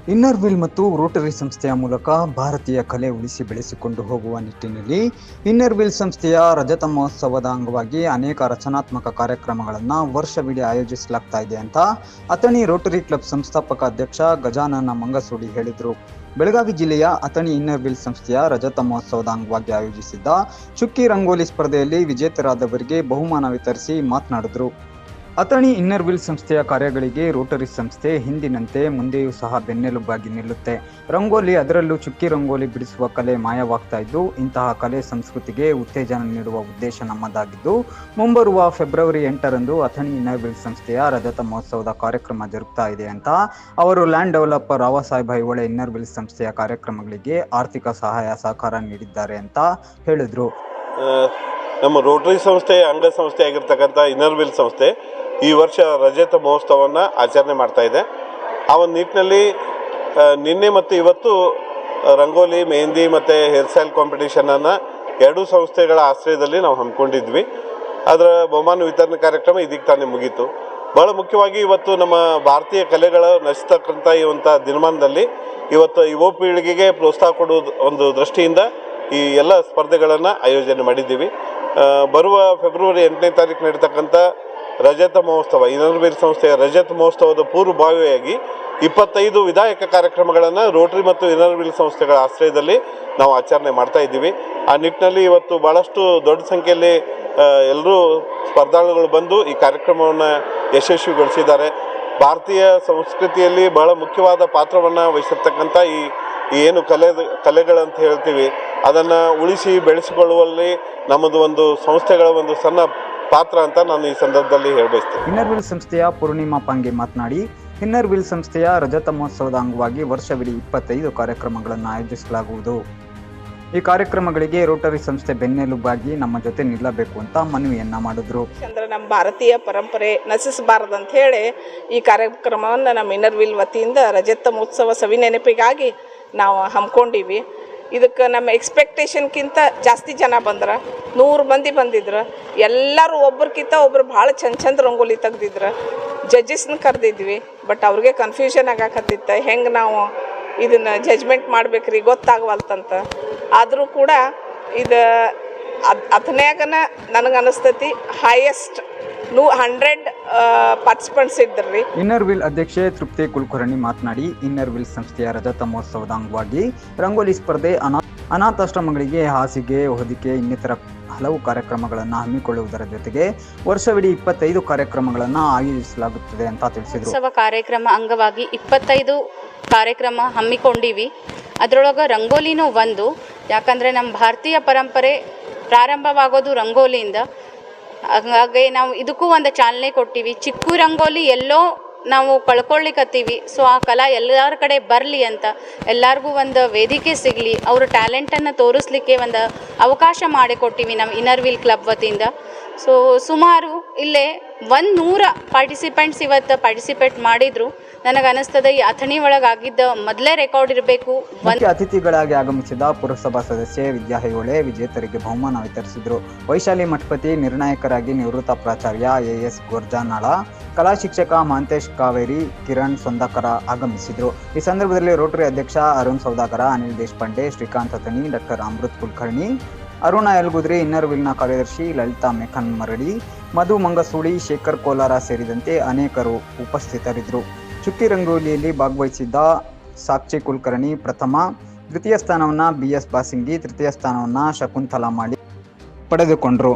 Inner Wheel ಮತ್ತು Rotary ಸಂಸ್ಥೆಯ ಮೂಲಕ ಭಾರತೀಯ ಕಲೆ ಉಳಿಸಿ ಬೆಳೆಸಿಕೊಂಡು ಹೋಗುವ ನಿಟ್ಟಿನಲ್ಲಿ ಇನ್ನರ್ವಿಲ್ ಸಂಸ್ಥೆಯ ರಜತ ಮಹೋತ್ಸವದ ಅಂಗವಾಗಿ ಅನೇಕ ರಚನಾತ್ಮಕ ಕಾರ್ಯಕ್ರಮಗಳನ್ನು ವರ್ಷವಿಡೀ ಆಯೋಜಿಸಲಾಗ್ತಾ ಇದೆ ಅಂತ ಅಥಣಿ ರೋಟರಿ ಕ್ಲಬ್ ಸಂಸ್ಥಾಪಕ ಅಧ್ಯಕ್ಷ ಗಜಾನನ ಮಂಗಸೂಡಿ ಹೇಳಿದರು. ಬೆಳಗಾವಿ ಜಿಲ್ಲೆಯ ಅಥಣಿ ಇನ್ನರ್ವಿಲ್ ಸಂಸ್ಥೆಯ ರಜತ ಮಹೋತ್ಸವದ ಅಂಗವಾಗಿ ಆಯೋಜಿಸಿದ್ದ ಚುಕ್ಕಿ ರಂಗೋಲಿ ಸ್ಪರ್ಧೆಯಲ್ಲಿ ವಿಜೇತರಾದವರಿಗೆ ಬಹುಮಾನ ವಿತರಿಸಿ ಮಾತನಾಡಿದರು. ಅಥಣಿ ಇನ್ನರ್ವಿಲ್ ಸಂಸ್ಥೆಯ ಕಾರ್ಯಗಳಿಗೆ ರೋಟರಿ ಸಂಸ್ಥೆ ಹಿಂದಿನಂತೆ ಮುಂದೆಯೂ ಸಹ ಬೆನ್ನೆಲುಬಾಗಿ ನಿಲ್ಲುತ್ತೆ. ರಂಗೋಲಿ, ಅದರಲ್ಲೂ ಚುಕ್ಕಿ ರಂಗೋಲಿ ಬಿಡಿಸುವ ಕಲೆ ಮಾಯವಾಗ್ತಾ ಇದ್ದು, ಇಂತಹ ಕಲೆ ಸಂಸ್ಕೃತಿಗೆ ಉತ್ತೇಜನ ನೀಡುವ ಉದ್ದೇಶ ನಮ್ಮದಾಗಿದ್ದು, ಮುಂಬರುವ ಫೆಬ್ರವರಿ 8ರಂದು ಅಥಣಿ ಇನ್ನರ್ವಿಲ್ ಸಂಸ್ಥೆಯ ರಜತ ಮಹೋತ್ಸವದ ಕಾರ್ಯಕ್ರಮ ಜರುಗ್ತಾ ಇದೆ ಅಂತ ಅವರು ಲ್ಯಾಂಡ್ ಡೆವಲಪರ್ ರಾವಸಾಹೇಬ್ ಐಹೊಳೆ ಇನ್ನರ್ವಿಲ್ ಸಂಸ್ಥೆಯ ಕಾರ್ಯಕ್ರಮಗಳಿಗೆ ಆರ್ಥಿಕ ಸಹಾಯ ಸಹಕಾರ ನೀಡಿದ್ದಾರೆ ಅಂತ ಹೇಳಿದರು. ನಮ್ಮ ರೋಟರಿ ಸಂಸ್ಥೆಯ ಅಂಗಸಂಸ್ಥೆ ಆಗಿರ್ತಕ್ಕಂಥ ಇನ್ನರ್ವಿಲ್ ಸಂಸ್ಥೆ ಈ ವರ್ಷ ರಜತ ಮಹೋತ್ಸವವನ್ನು ಆಚರಣೆ ಮಾಡ್ತಾ ಇದೆ. ಆ ಒಂದು ನಿಟ್ಟಿನಲ್ಲಿ ನಿನ್ನೆ ಮತ್ತು ಇವತ್ತು ರಂಗೋಲಿ, ಮೆಹಂದಿ ಮತ್ತು ಹೇರ್ ಸ್ಟೈಲ್ ಕಾಂಪಿಟೇಷನನ್ನು ಎರಡೂ ಸಂಸ್ಥೆಗಳ ಆಶ್ರಯದಲ್ಲಿ ನಾವು ಹಮ್ಮಿಕೊಂಡಿದ್ವಿ. ಅದರ ಬಹುಮಾನ ವಿತರಣೆ ಕಾರ್ಯಕ್ರಮ ಇದೀಗ ತಾನೇ ಮುಗೀತು. ಭಾಳ ಮುಖ್ಯವಾಗಿ ಇವತ್ತು ನಮ್ಮ ಭಾರತೀಯ ಕಲೆಗಳ ನಶಿಸ್ತಕ್ಕಂಥ ಈ ಒಂದು ದಿನಮಾನದಲ್ಲಿ ಇವತ್ತು ಯುವ ಪೀಳಿಗೆಗೆ ಪ್ರೋತ್ಸಾಹ ಕೊಡುವುದು ಒಂದು ದೃಷ್ಟಿಯಿಂದ ಈ ಎಲ್ಲ ಸ್ಪರ್ಧೆಗಳನ್ನು ಆಯೋಜನೆ ಮಾಡಿದ್ದೀವಿ. ಬರುವ ಫೆಬ್ರವರಿ 8ನೇ ತಾರೀಕು ನಡೀತಕ್ಕಂಥ ರಜತ ಮಹೋತ್ಸವ, ಇನ್ನರ್ವಿಲ್ ಸಂಸ್ಥೆಯ ರಜತ ಮಹೋತ್ಸವದ ಪೂರ್ವಭಾವಿಯಾಗಿ 25 ವಿಧಾಯಕ ಕಾರ್ಯಕ್ರಮಗಳನ್ನು ರೋಟರಿ ಮತ್ತು ಇನ್ನರ್ವಿಲ್ ಸಂಸ್ಥೆಗಳ ಆಶ್ರಯದಲ್ಲಿ ನಾವು ಆಚರಣೆ ಮಾಡ್ತಾ ಇದ್ದೀವಿ. ಆ ನಿಟ್ಟಿನಲ್ಲಿ ಇವತ್ತು ಭಾಳಷ್ಟು ದೊಡ್ಡ ಸಂಖ್ಯೆಯಲ್ಲಿ ಎಲ್ಲರೂ ಸ್ಪರ್ಧಾಳುಗಳು ಬಂದು ಈ ಕಾರ್ಯಕ್ರಮವನ್ನು ಯಶಸ್ವಿಗೊಳಿಸಿದ್ದಾರೆ. ಭಾರತೀಯ ಸಂಸ್ಕೃತಿಯಲ್ಲಿ ಬಹಳ ಮುಖ್ಯವಾದ ಪಾತ್ರವನ್ನು ವಹಿಸಿರ್ತಕ್ಕಂಥ ಈ ಏನು ಕಲೆಗಳಂತ ಹೇಳ್ತೀವಿ, ಅದನ್ನು ಉಳಿಸಿ ಬೆಳೆಸಿಕೊಳ್ಳುವಲ್ಲಿ ನಮ್ಮದು ಒಂದು ಸಂಸ್ಥೆಗಳ ಒಂದು ಸಣ್ಣ ಪಾತ್ರ ಅಂತ ನಾನು ಈ ಸಂದರ್ಭದಲ್ಲಿ ಹೇಳಬಯಸ್ತೇನೆ. ಇನ್ನರ್ವಿಲ್ ಸಂಸ್ಥೆಯ ಪೂರ್ಣಿಮಾ ಪಾಂಗೆ ಮಾತನಾಡಿ, ಇನ್ನರ್ವಿಲ್ ಸಂಸ್ಥೆಯ ರಜತ ಮಹೋತ್ಸವದ ಅಂಗವಾಗಿ ವರ್ಷವಿಡೀ 25 ಕಾರ್ಯಕ್ರಮಗಳನ್ನು ಆಯೋಜಿಸಲಾಗುವುದು. ಈ ಕಾರ್ಯಕ್ರಮಗಳಿಗೆ ರೋಟರಿ ಸಂಸ್ಥೆ ಬೆನ್ನೆಲುಬಾಗಿ ನಮ್ಮ ಜೊತೆ ನಿಲ್ಲಬೇಕು ಅಂತ ಮನವಿಯನ್ನ ಮಾಡಿದ್ರು. ಅಂದ್ರೆ ನಮ್ಮ ಭಾರತೀಯ ಪರಂಪರೆ ನಶಿಸಬಾರದು ಅಂತ ಹೇಳಿ ಈ ಕಾರ್ಯಕ್ರಮವನ್ನು ನಮ್ಮ ಇನ್ನರ್ವಿಲ್ ವತಿಯಿಂದ ರಜತ ಮಹೋತ್ಸವ ಸವಿನೆನಪಿಗಾಗಿ ನಾವು ಹಮ್ಮಿಕೊಂಡಿವಿ. ಇದಕ್ಕೆ ನಮ್ಮ ಎಕ್ಸ್ಪೆಕ್ಟೇಷನ್ಗಿಂತ ಜಾಸ್ತಿ ಜನ ಬಂದ್ರೆ, 100 ಮಂದಿ ಬಂದಿದ್ರು. ಎಲ್ಲರೂ ಒಬ್ರಿಗಿಂತ ಒಬ್ರು ಭಾಳ ಚಂದ ರಂಗೋಲಿ ತೆಗ್ದಿದ್ರು. ಜಡ್ಜಸ್ನ ಕರೆದಿದ್ವಿ, ಬಟ್ ಅವ್ರಿಗೆ ಕನ್ಫ್ಯೂಷನ್ ಆಗಾಕತ್ತಿತ್ತು, ಹೆಂಗೆ ನಾವು ಇದನ್ನು ಜಜ್ಮೆಂಟ್ ಮಾಡ್ಬೇಕ್ರಿ ಗೊತ್ತಾಗವಲ್ತಂತ. ಆದರೂ ಕೂಡ ಇದು ಅದನ್ಯಾಗನ ನನಗನ್ನಿಸ್ತೈತಿ ಹೈಯೆಸ್ಟ್ 100 ಪಾರ್ಟಿಸಿಪೆಂಟ್ಸ್ ಇದ್ದರು. ಇನ್ನರ್ವಿಲ್ ಅಧ್ಯಕ್ಷೆ ತೃಪ್ತಿ ಕುಲಕರ್ಣಿ ಮಾತನಾಡಿ, ಇನ್ನರ್ವಿಲ್ ಸಂಸ್ಥೆಯ ರಜತ ಮಹೋತ್ಸವದ ಅಂಗವಾಗಿ ರಂಗೋಲಿ ಸ್ಪರ್ಧೆ, ಅನಾಥಾಶ್ರಮಗಳಿಗೆ ಹಾಸಿಗೆ, ಹೊದಿಕೆ ಇನ್ನಿತರ ಹಲವು ಕಾರ್ಯಕ್ರಮಗಳನ್ನು ಹಮ್ಮಿಕೊಳ್ಳುವುದರ ಜೊತೆಗೆ ವರ್ಷವಿಡೀ 25 ಕಾರ್ಯಕ್ರಮಗಳನ್ನು ಆಯೋಜಿಸಲಾಗುತ್ತದೆ ಅಂತ ತಿಳಿಸಿದರು. ಉತ್ಸವ ಕಾರ್ಯಕ್ರಮ ಅಂಗವಾಗಿ 25 ಕಾರ್ಯಕ್ರಮ ಹಮ್ಮಿಕೊಂಡಿವಿ. ಅದರೊಳಗೆ ರಂಗೋಲಿನೂ ಒಂದು. ಯಾಕಂದರೆ ನಮ್ಮ ಭಾರತೀಯ ಪರಂಪರೆ ಪ್ರಾರಂಭವಾಗೋದು ರಂಗೋಲಿಯಿಂದ. ಹಾಗಾಗಿ ನಾವು ಇದಕ್ಕೂ ಒಂದು ಚಾಲನೆ ಕೊಟ್ಟಿವಿ. ಚಿಕ್ಕು ರಂಗೋಲಿ ಎಲ್ಲೋ ನಾವು ಕಳ್ಕೊಳ್ಳಿಕತ್ತೀವಿ. ಸೊ ಆ ಕಲಾ ಎಲ್ಲರ ಕಡೆ ಬರಲಿ ಅಂತ, ಎಲ್ಲರಿಗೂ ಒಂದು ವೇದಿಕೆ ಸಿಗಲಿ, ಅವ್ರ ಟ್ಯಾಲೆಂಟನ್ನು ತೋರಿಸ್ಲಿಕ್ಕೆ ಒಂದು ಅವಕಾಶ ಮಾಡಿಕೊಟ್ಟಿವಿ ನಮ್ಮ ಇನ್ನರ್ವಿಲ್ ಕ್ಲಬ್ ವತಿಯಿಂದ. ಸೊ ಸುಮಾರು ಇಲ್ಲೇ 100 ಪಾರ್ಟಿಸಿಪೆಂಟ್ಸ್ ಇವತ್ತು ಪಾರ್ಟಿಸಿಪೇಟ್ ಮಾಡಿದ್ರು. ನನಗನ್ನಿಸ್ತದೆ ಈ ಅಥಣಿ ಒಳಗಾಗಿದ್ದ ಮೊದಲೇ ರೆಕಾರ್ಡ್ ಇರಬೇಕು. ಅತಿಥಿಗಳಾಗಿ ಆಗಮಿಸಿದ ಪುರಸಭಾ ಸದಸ್ಯೆ ವಿದ್ಯಾ ಐಹೊಳೆ ವಿಜೇತರಿಗೆ ಬಹುಮಾನ ವಿತರಿಸಿದರು. ವೈಶಾಲಿ ಮಠಪತಿ, ನಿರ್ಣಾಯಕರಾಗಿ ನಿವೃತ್ತ ಪ್ರಾಚಾರ್ಯ AS ಗೋರ್ಜಾನಾಳ, ಕಲಾ ಶಿಕ್ಷಕ ಮಹಾಂತೇಶ್ ಕಾವೇರಿ, ಕಿರಣ್ ಸೊಂದಕರ ಆಗಮಿಸಿದರು. ಈ ಸಂದರ್ಭದಲ್ಲಿ ರೋಟರಿ ಅಧ್ಯಕ್ಷ ಅರುಣ್ ಸೌದಾಗರ, ಅನಿಲ್ ದೇಶಪಾಂಡೆ, ಶ್ರೀಕಾಂತ್ ಅಥಣಿ, ಡಾಕ್ಟರ್ ಅಮೃತ್ ಕುಲಕರ್ಣಿ, ಅರುಣ ಯಲ್ಗುದ್ರಿ, ಇನ್ನರ್ವಿಲ್ನ ಕಾರ್ಯದರ್ಶಿ ಲಲಿತಾ ಮೇಖನ್ ಮರಡಿ, ಮಧು ಮಂಗಸೂಳಿ, ಶೇಖರ್ ಕೋಲಾರ ಸೇರಿದಂತೆ ಅನೇಕರು ಉಪಸ್ಥಿತರಿದ್ದರು. ಚುಕ್ಕಿ ರಂಗೋಲಿಯಲ್ಲಿ ಭಾಗವಹಿಸಿದ್ದ ಸಾಕ್ಷಿ ಕುಲಕರ್ಣಿ ಪ್ರಥಮ, ದ್ವಿತೀಯ ಸ್ಥಾನವನ್ನು BS ಬಾಸಿಂಗಿ, ತೃತೀಯ ಸ್ಥಾನವನ್ನು ಶಕುಂತಲಾ ಮಾಡಿ ಪಡೆದುಕೊಂಡರು.